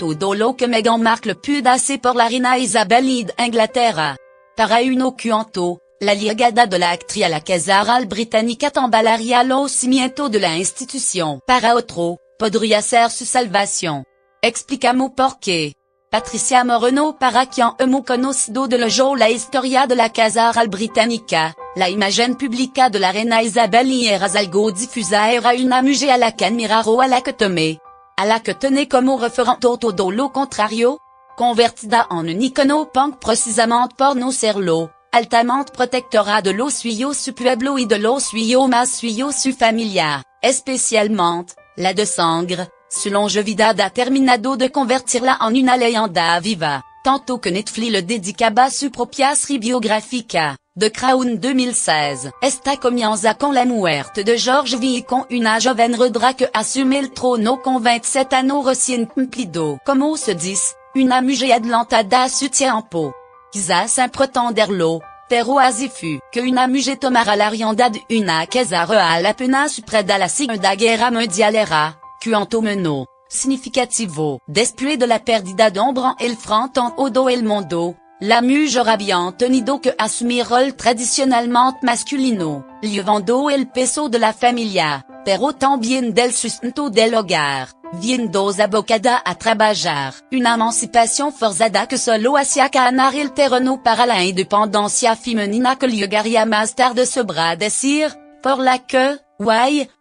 todo lo que Meghan Markle può hacer por la reina Isabel de Inglaterra. Para uno cuanto, la llegada de la actriz a la Casa Real Británica tambalearía los cimientos de la institución. Para otro, podría ser su salvación. Explicamos por qué. Patricia Moreno, para quien hemos conocido de lo la historia de la Casa Real Británica, la imagen pública de la reina Isabel era algo difusa, era una mujer a la que admiraro, a la que tenait como referente todo lo contrario, convertida en un icono punk precisamente por no serlo, altamente protectora de lo suyo su pueblo y de lo suyo más suyo su familia, especialmente, la de sangre. Su longevidad ha terminado de convertirla en una leyenda viva, tanto que Netflix le dedicaba su propia serie biográfica, The Crown 2016. Esta comienza con la muerte de George V y con una joven Rodra que asume el trono con 27 años recién cumplido. Como se dice, una mujer adelantada a su tiempo. Quizás sin pretenderlo, pero así fue que una mujer tomara la rienda de una casa real apenas superada la Segunda Guerra Mundial era, quanto significativo, después de la pérdida de hombre el frente en todo el mundo, la mujer había tenido que asumir rol tradicionalmente masculino, llevando el peso de la familia, pero también del sustento del hogar, viendo abocada a trabajar, una emancipación forzada que solo hacía ganar el terreno para la independencia femenina que llegaría más tarde sobra decir, por la que,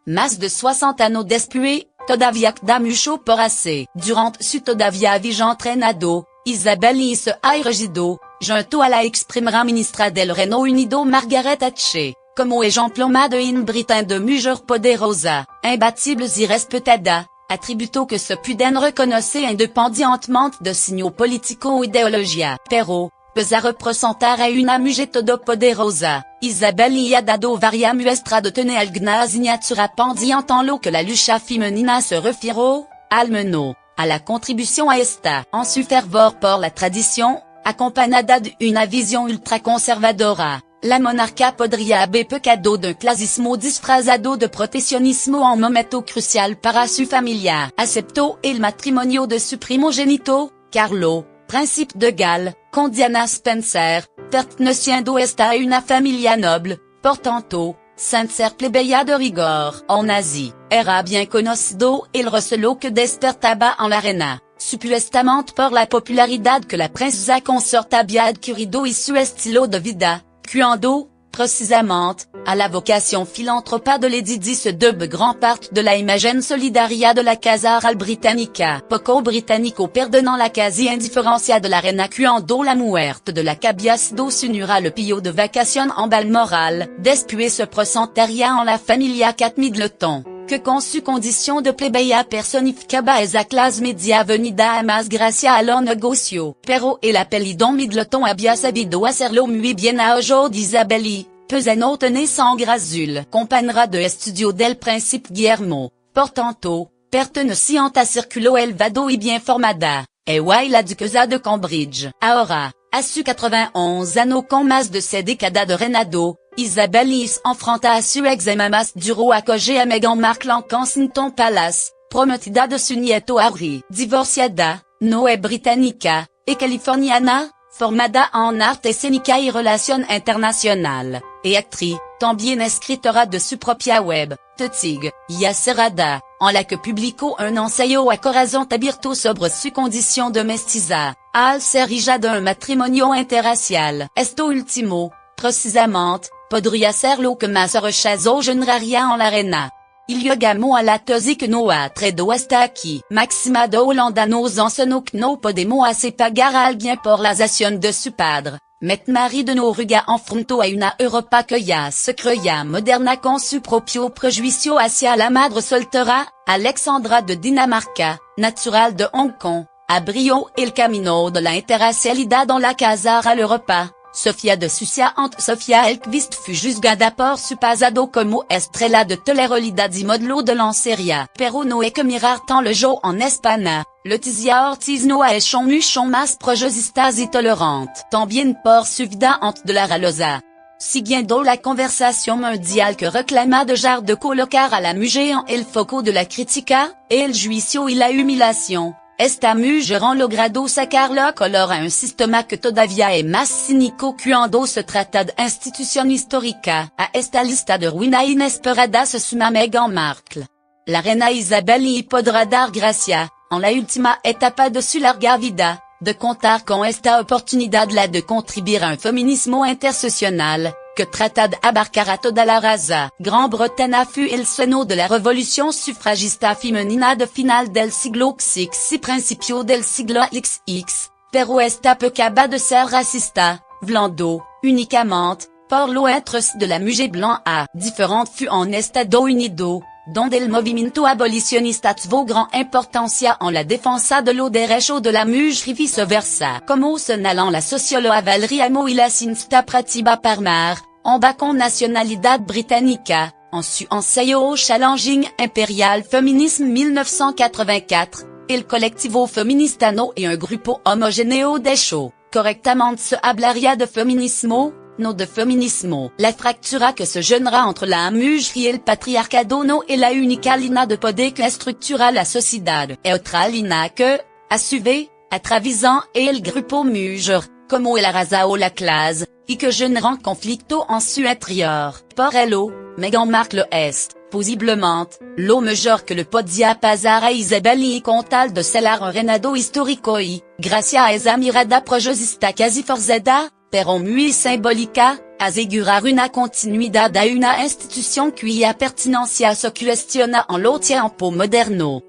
más de 60 años después, todavía queda mucho por hacer. Durante su todavía vigente reinado, Isabel se ha erigido, junto a la ex primera ministra del Reino Unido Margaret Thatcher, como ejemplo de una Britain de mujer poderosa, imbatible y respetada, atributo que se pueden reconocer independientemente de signos políticos o ideología. Pero, pese a representar a una mujer todopoderosa, Isabel ha dado varias muestras de tener alguna asignatura pendiente en lo que la lucha femenina se refiere, al menos, a la contribución a esta. En su fervor por la tradición, acompañada de una visión ultraconservadora, la monarca podría haber pecado d'un clasismo disfrazado de proteccionismo en momento crucial para su familia. Aceptó el matrimonio de su primogénito, Carlo, Príncipe de Galles, con Diana Spencer, perteneciendo esta a una familia noble, por tanto, sin ser plebeya de rigor. En Asia, era bien conocido el recelo que despertaba en la reina, supuestamente por la popularidad que la princesa consorte había adquirido y su estilo de vida, cuando, precisamente, a la vocación filántropa de Lady Di se debe gran parte de la imagen solidaria de la Casa Real Británica. Poco británico perdonant la casi indiferencia de la reina cuando la muerte de la que había sido su nuera le pillo de vacación en Balmoral, después se presentaría en la familia Cat Middleton, que con su condición de plebeya personificaba esa clase media venida a más gracia a los negocios. Pero el apellido Middleton había sabido hacerlo muy bien a ojo de Isabel y, pues no tenía sangre azul. Compañera de estudio del príncipe Guillermo, por tanto, perteneciente a círculo elevado y bien formada, la duquesa de Cambridge. Ahora, a sus 91 años con más de 6 décadas de reinado, Isabel se enfrenta a su examen más duro acoger a Meghan Markle en Kensington Palace, prometida de su nieto Harry. Divorciada, no es británica, y californiana, formada en arte escénica y relación internacional, y actriz, también escritora de su propia web, Tetig, y acerada, en la que publicó un ensayo a corazón abierto sobre su condición de mestiza, al ser hija de un matrimonio interracial. Esto último, precisamente, podría ser lo que más rechazó generaría en la reina. Il llegamos a la tesis que no ha traído hasta aquí. Máxima de Holanda nos enseñó que no podemos hacer pagar a alguien por las acciones de su padre. Marie de Noruega enfrentó a una Europa que ya se creía moderna con su propio prejuicio hacia la madre soltera, Alexandra de Dinamarca, natural de Hong Kong, abrió el camino de la interracialidad en la Casa Real Europa. Sofía de Sucia ante Sofía Elkvist fue juzgada por su pasado como estrella de telerrealidad y modelo de lencería. Pero no hay que mirar tant le jeu en España. Leticia Ortiz no ha hecho mucho más progresistas y tolerante. También por su vida antes de la realeza. Siguiendo la conversación mundial que reclama dejar de colocar a la mujer en el foco de la crítica, el juicio y la humillación. esta muggeran logrado sacar la color a un sistema que todavía es más cínico cuando se trata de institución histórica, a esta lista de ruina inesperada se suma Meghan Markle. La reina Isabel y podrá dar gracia, en la última etapa de su larga vida, de contar con esta oportunidad la de contribuir a un feminismo interseccional, que trata de abarcar a toda la raza. Gran Bretaña fue el seno de la revolución sufragista femenina de final del siglo XX y principio del siglo XX, pero esta peu acaba de ser racista, hablando, únicamente, por lo entre de la mujer blanca. Diferente fue en Estado Unido, donde el movimiento abolicionista tuvo gran importancia en la defensa de los derechos de la mujer y viceversa. Como señalan la socióloga Valerie Amo y la cineasta Pratibha Parmar, ambas con nacionalidad británica, en su ensayo Challenging Imperial Feminism 1984, el colectivo feminista no es un grupo homogéneo de hecho. Correctamente se hablaría de feminismo, no de feminismo. La fractura que se genera entre la mujer y el patriarcado no es la única línea de poder que estructura la sociedad. Es otra línea que, a su vez, atraviesa el grupo mujer, como la raza o la clase, y que genera conflicto en su interior. Por ello, Meghan Markle es, posiblemente, lo mejor que le podía pasar a Isabel y con tal de sellar un reinado histórico y, gracias a esa mirada progresista casi forzada, pero muy simbólica, asegurar una continuidad a una institución cuya pertinencia se cuestiona en lo tiempo moderno.